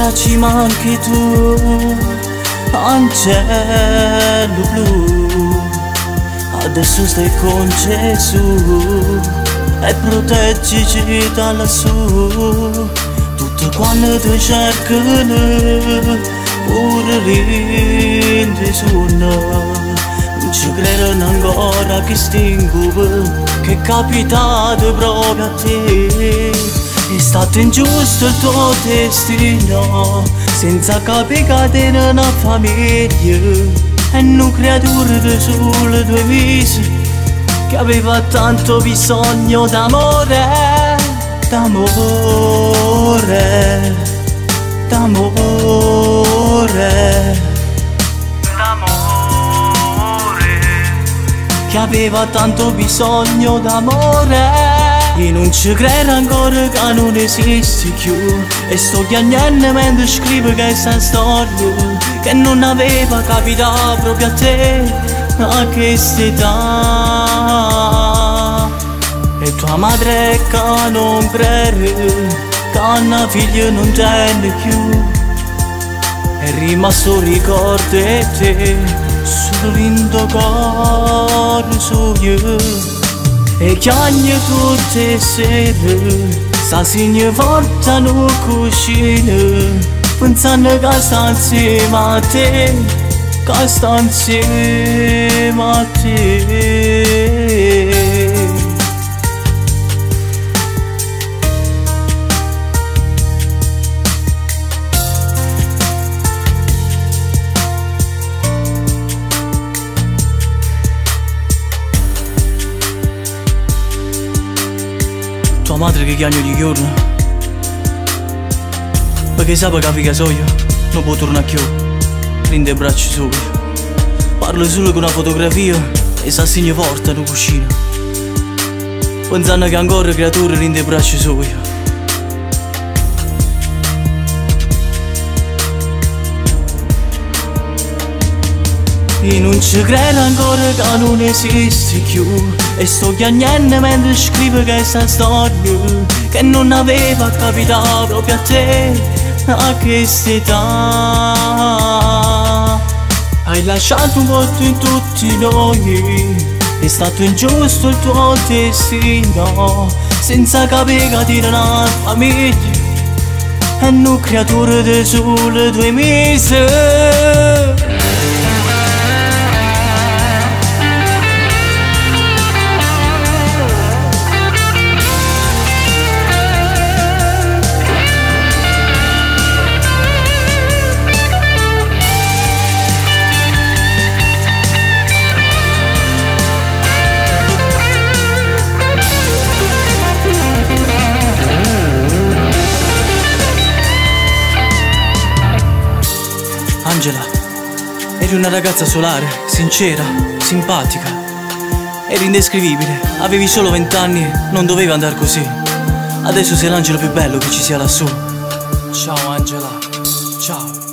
ora ci manchi tu, angelo blu. Adesso stai con Gesù e proteggici da lassù. Tutto quando ti cercano, pure lì in non ci credono ancora che stingo, che è capitato proprio a te. È stato ingiusto il tuo destino, senza capire che te una famiglia. E una creatura di sole 2 mesi, che aveva tanto bisogno d'amore, d'amore, d'amore, d'amore, che aveva tanto bisogno d'amore. Io non ci credo ancora che non esiste più, e sto piangendo mentre scrivo questa storia, che non aveva capitato proprio a te a questa età. E tua madre che non crede che una figlia non tiene più, è rimasto un ricordo di te solo in tuo cuore suo. E chiagno tutte le sere, sta segno forte a una cucina, pensando che sta insieme a te, che sta insieme a te. Tua madre che chiagno di giorno, perché sa che figa so io, non può tornare più, prende i bracci suoi. Parlo solo con una fotografia e sa segno forte in cucina, pensando che ancora creature rende i bracci suoi. Io non ci credo ancora che non esiste più, e sto piangendo mentre scrivo questa storia, che non aveva capitato proprio a te a questa età. Hai lasciato un vuoto in tutti noi, è stato ingiusto il tuo destino, senza capire che ti una famiglia e una creatura di sole 2 mesi. Angela, eri una ragazza solare, sincera, simpatica. Eri indescrivibile, avevi solo 20 anni, non doveva andare così. Adesso sei l'angelo più bello che ci sia lassù. Ciao Angela, ciao.